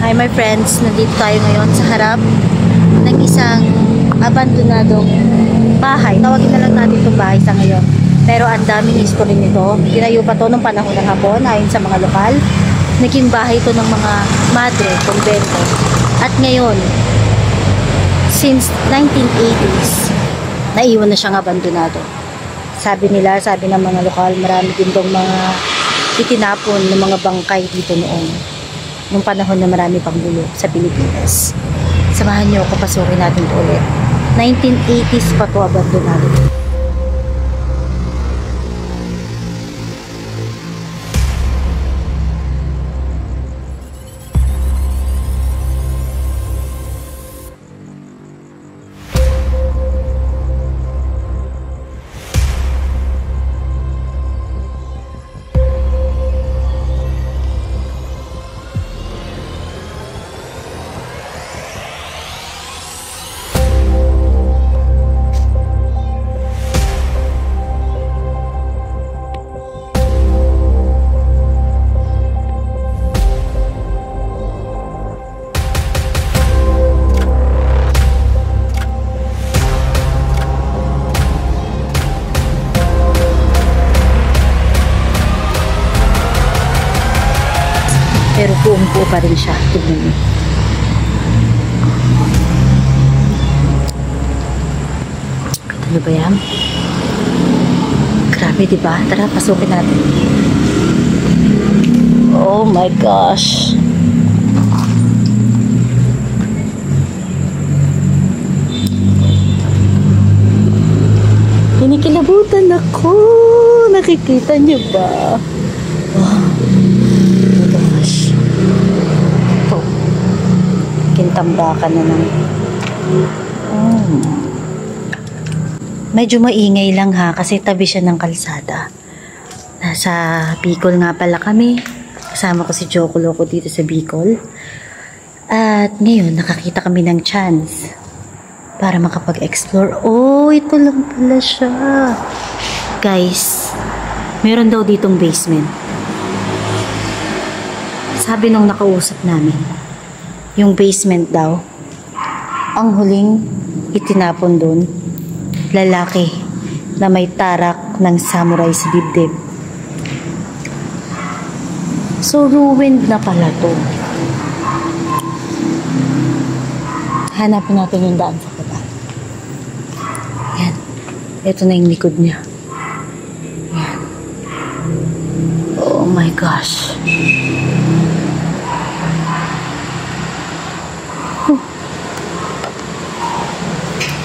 Hi my friends, nandito tayo ngayon sa harap ng isang abandonadong bahay. Tawagin na lang natin itong bahay sa ngayon. Pero ang daming history nito. Tinayo pa to nung panahon ng Hapon ayon sa mga lokal. Naging bahay ito ng mga madre, kumbento. At ngayon, since 1980s, naiwan na siyang abandonado. Sabi nila, sabi ng mga lokal, marami din tong mga itinapon ng mga bangkay dito noon. Nung panahon na marami pang gulo sa Pilipinas. Samahan niyo ako, pasukin natin ito ulit. 1980s pa to abandonado. Pero buong-buo pa rin siya. Tignan niyo. Kita niyo ba yan? Grabe, diba? Tara, pasukin natin. Oh my gosh. Kinikilabutan ako. Nakikita niyo ba? Wow. Tambakan na ng medyo maingay lang ha, kasi tabi siya ng kalsada. Nasa Bicol nga pala kami, kasama ko si Joko Loco dito sa Bicol, at ngayon nakakita kami ng chance para makapag-explore. Oh, ito lang pala siya guys. Meron daw ditong basement, sabi nung nakausap namin. Yung basement daw, ang huling itinapon dun, lalaki na may tarak ng samurai sa dibdib. So, ruined na pala to. Hanapin natin yung daan sa baba. Yan. Ito na yung likod niya. Yan. Oh my gosh.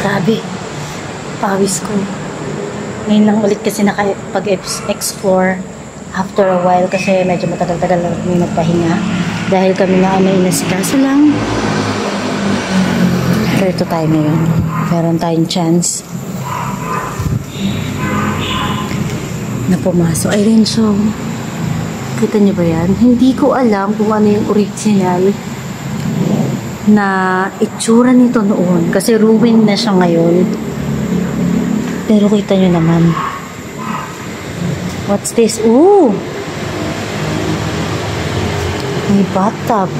Grabe, pawis ko. Ngayon lang ulit kasi nakapag-explore after a while, kasi medyo matagal-tagal lang kami magpahinga dahil kami nga may inasikaso lang. Pero ito tayo ngayon. Meron tayong chance na pumasok. Ayun, so kita niyo ba yan? Hindi ko alam kung ano yung original na itsura nito noon, kasi ruin na siya ngayon. Pero kita nyo naman. What's this? Ooh! May bathtub.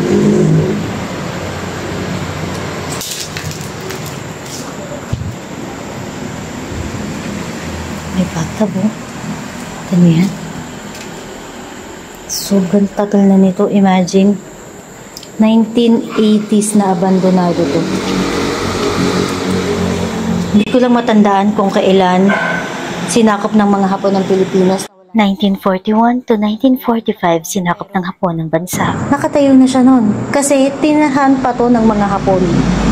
May bathtub, oh. Ito nyo yan. Sobrang tagal na nito. Imagine, 1980s na abandonado to. Hindi ko lang matandaan kung kailan sinakop ng mga Hapon ng Pilipinas. 1941 to 1945 sinakop ng Hapon ng bansa. Nakatayo na siya noon kasi tinirahan pa to ng mga Hapon,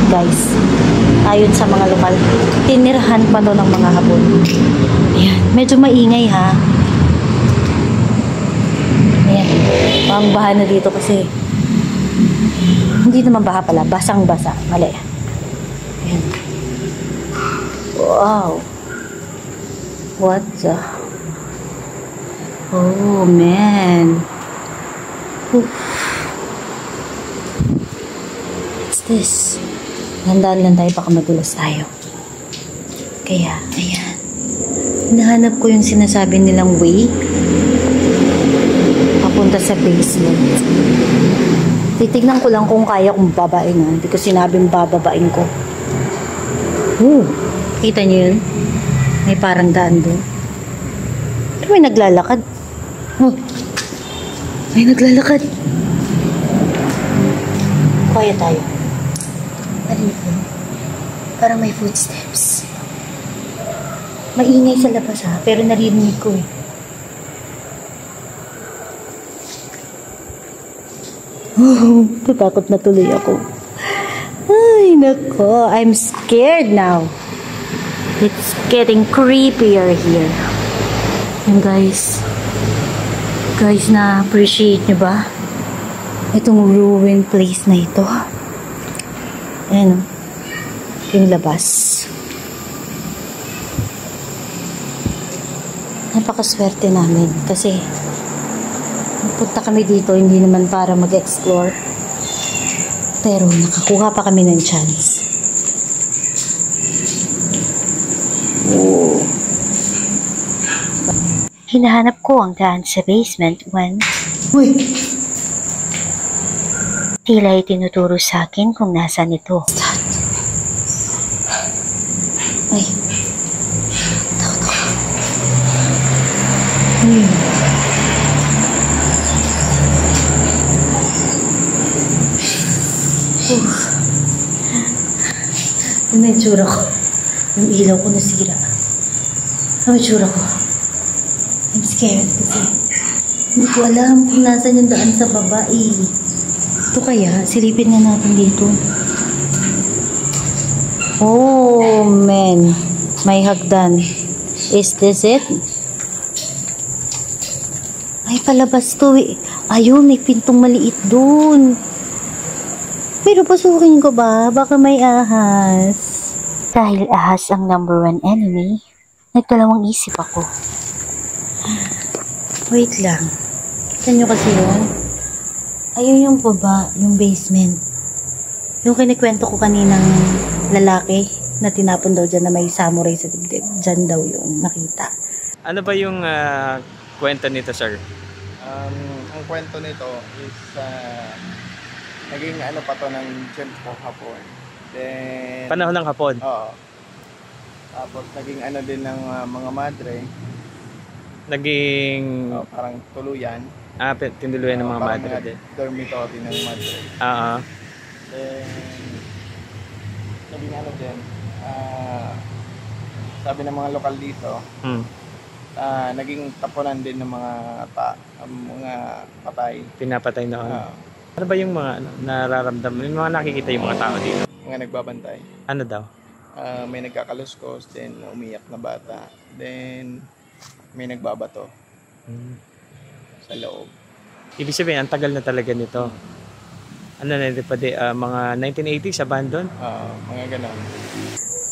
guys. Ayon sa mga lokal, tinirahan pa to ng mga Hapon. Ayan, medyo maingay ha. Ayan, ang baha na dito kasi hindi naman baha pala, basang-basa. Mali. Ayan. Wow. What the? Oh, man. Oof. What's this? Handaan lang tayo, baka madulas tayo. Kaya, ayan. Hinahanap ko yung sinasabi nilang way papunta sa basement. Titignan ko lang kung kaya kong babain. Hindi ko sinabing bababain ko. Kita niyo yun? May parang daan doon. Pero may naglalakad. May naglalakad. Kaya tayo. Narinig mo? Parang may footsteps. Maingay sa labas ha, pero narinig ko eh. Tatakot na tuloy ako. Ay, nako. I'm scared now. It's getting creepier here. And guys, na-appreciate nyo ba? Itong ruined place na ito. Ayan, yung labas. Napakaswerte namin kasi punta kami dito hindi naman para mag-explore, pero nakakuha pa kami ng chance. Hinahanap ko ang daan sa basement when tila itinuturo sa akin kung nasaan ito. Ay, takot ako. Ano yung tsura ko? Yung ilaw ko nasira. Ano yung tsura ko? I'm scared kasi hindi ko alam kung nasan yung daan sa baba eh. Ito kaya, silipin nga natin dito. Oh man, may hagdan. Is this it? Ay, palabas to eh. Ayun, may pintong maliit dun. Pero pasukin ko ba? Baka may ahas. Dahil ahas ang number 1 enemy, nagdalawang isip ako. Wait lang. Kita nyo kasi yun? Ayun yung baba, yung basement. Yung kinikwento ko kaninang lalaki na tinapon daw dyan na may samurai sa dibdib. Dyan daw yung nakita. Ano ba yung kwento nito, sir? Ang kwento nito is naging ano pa to ng gem ko hapon. Then, Panahon ng hapon? Oo. Tapos naging ano din ng mga madre. Naging... parang tuluyan. Tinuluyan ng mga madre din. Dormitory ng madre. Then, naging ano din. Sabi ng mga lokal dito, naging tapunan din ng mga patay. Pinapatay noon. Ano ba yung mga nararamdaman? Yung mga nakikita yung mga tao dito? Mga nagbabantay. Ano daw? May nagkakaluskos, then umiyak na bata. Then, may nagbabato sa loob. Ibig sabihin, ang tagal na talaga nito. Ano na ito pa di? Mga 1980s, abandon? Mga ganon.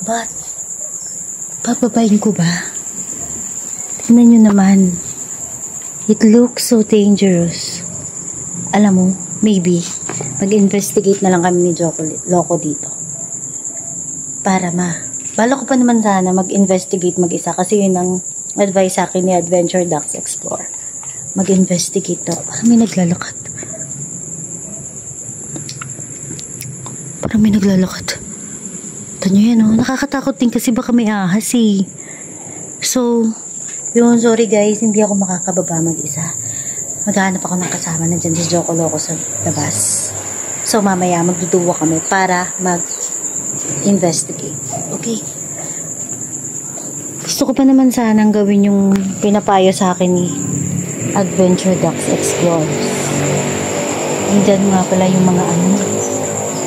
But, papabayin ko ba? Tignan nyo naman. It looks so dangerous. Alam mo, maybe, mag-investigate na lang kami ni Loco dito. Para bala ko pa naman sana mag-investigate mag-isa kasi yun ang advice sa akin ni Adventure Ducks Explore. Mag-investigate to. Parang may naglalakad. Parang may naglalakad. Tanyo yan oh. Nakakatakot din kasi baka may ahas eh. So, yun, sorry guys. Hindi ako makakababa mag-isa. Maghahanap ako ng kasama. Nandyan si Joko Loco sa labas. So, mamaya magduduwa kami para mag-investigate. Okay. Gusto ko pa naman sanang gawin yung pinapayo sa akin ni Adventure Ducks Explorers. Diyan nga pala yung mga ano.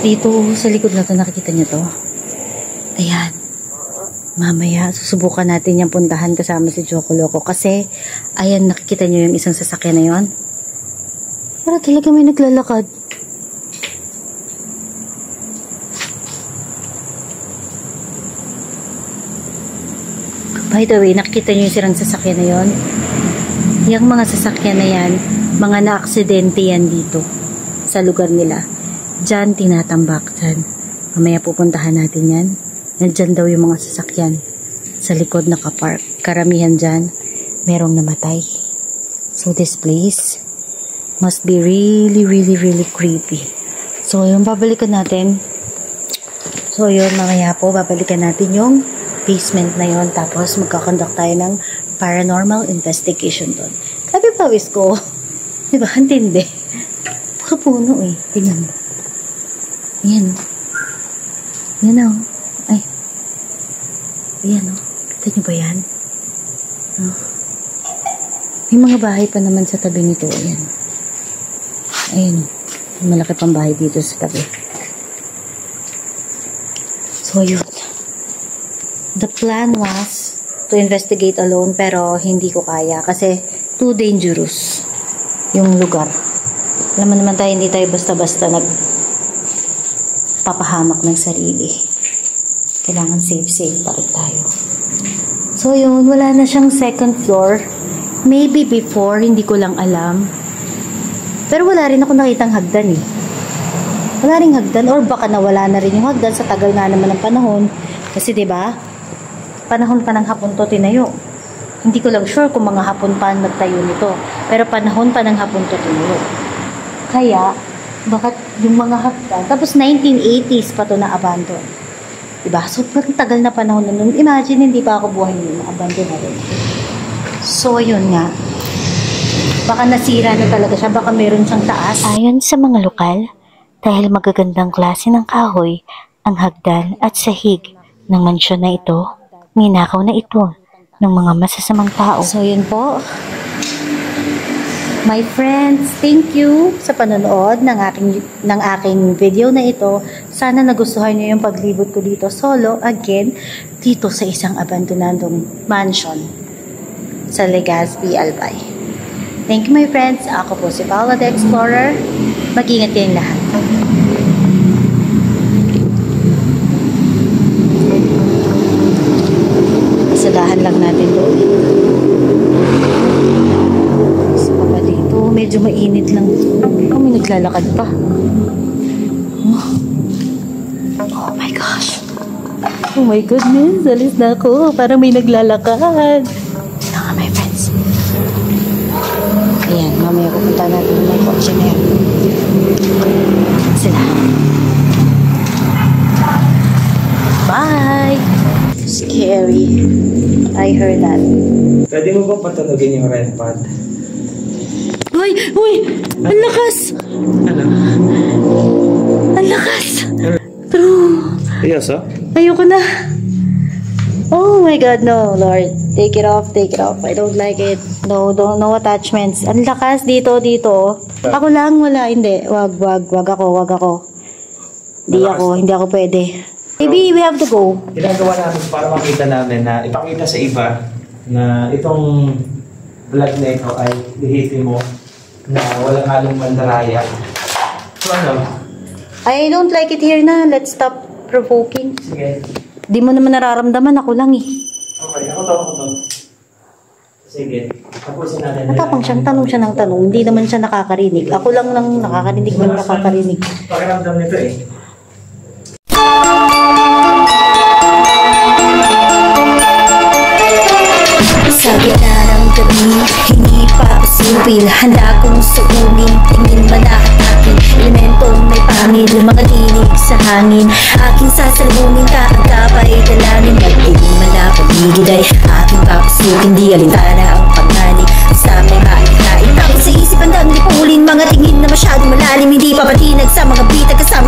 Dito sa likod na to, nakikita niyo to? Ayan. Mamaya, susubukan natin yung puntahan kasama si Joko Loco. Kasi, ayan, nakikita niyo yung isang sasakyan na yon. Para talaga may naglalakad. By the way, nakikita niyo yung sirang sasakyan na yon? Yung mga sasakyan na yan, mga na-aksidente yan dito sa lugar nila. Diyan tinatambak dyan. Mamaya pupuntahan natin yan. Nandyan daw yung mga sasakyan sa likod nakapark. Karamihan dyan, merong namatay. So this place, Must be really, really, really creepy. So, yun, babalikan natin. So, yun, mamaya po, babalikan natin yung basement na yun. Tapos, magkakonduct tayo ng paranormal investigation doon. Sabi pawis ko, di ba, antindi. Puro puno eh. Tingnan mo. Ayan. Yan o. Ay. Ayan o. Kita nyo ba yan? Oh. May mga bahay pa naman sa tabi nito. Ayan. Ayan o. Malaki pang bahay dito sa tabi. So, yun. The plan was to investigate alone pero hindi ko kaya kasi too dangerous yung lugar. Alam mo naman tayo, hindi tayo basta-basta nagpapahamak ng sarili. Kailangan safe pa rin tayo. So yun, wala na siyang second floor. Maybe before, hindi ko lang alam. Pero wala rin ako nakitang hagdan eh. Wala ring hagdan or baka nawala na rin yung hagdan sa tagal nga naman ng panahon. Kasi 'di ba? Panahon pa ng hapon to tinayo. Hindi ko lang sure kung mga hapon pa nagtayo nito. Pero panahon pa ng hapon to tinayo. Kaya, bakit yung mga hagdan, tapos 1980s pa to na-abandon. Diba? Sobrang tagal na panahon na nun. Imagine, hindi pa ako buhay nung na-abandon na rin. So, yun nga. Baka nasira na talaga siya. Baka meron siyang taas. Ayon sa mga lokal, dahil magagandang klase ng kahoy, ang hagdan at sahig ng mansyon na ito, ninakaw na ito ng mga masasamang tao. So, yun po. My friends, thank you sa panonood ng aking video na ito. Sana nagustuhan niyo yung paglibot ko dito solo again dito sa isang abandonadong mansion sa Legazpi, Albay. Thank you my friends. Ako po si Paula the Explorer. Mag-ingat kayong lahat. Isadahan lang natin doon. Medyo mainit lang. May naglalakad pa. Oh my gosh. Oh my goodness. Alis na ako. Parang may naglalakad. Ito nga my friends. Ayan. Mamaya pupunta natin yung may kotse na yan. Sila. Bye! Scary. I heard that. Pwede mo bang patunogin yung REM pad? Uy! Uy! Ang lakas! Ano? Ang lakas! True. Yes, oh? Ayoko na. Oh my God, no, Lord. Take it off, take it off. I don't like it. No attachments. Ang lakas dito. Ako lang, wala. Hindi. Wag ako. Hindi ako pwede. Maybe we have to go. Ginagawa namin para makita namin na ipakita sa iba na itong vlog na ito ay lihitin mo na walang halong mandaraya. So ano? I don't like it here na. Let's stop provoking. Sige. Di mo naman nararamdaman. Ako lang eh. Okay, ako to. Sige. Tapusin natin. Matapang siyang tanong siya ng tanong. Hindi naman siya nakakarinig. Ako lang nakakarinig man nakakarinig. Pakiramdam nito eh. Sa gitna ng gabi, hindi pa pasilbil. Handa kong suunin, tingin malakad akin. Elementong may pangil, mga dinig sa hangin. Aking sasalubungin ka, ang kapay dalanin. Magdilim malapaligid ay aking papasukin. Di alintana ang panganig sa may maikain. Tapos sa isip ang dami pulin, mga tingin na masyadong malalim. Hindi papatinag sa mga bitag kasama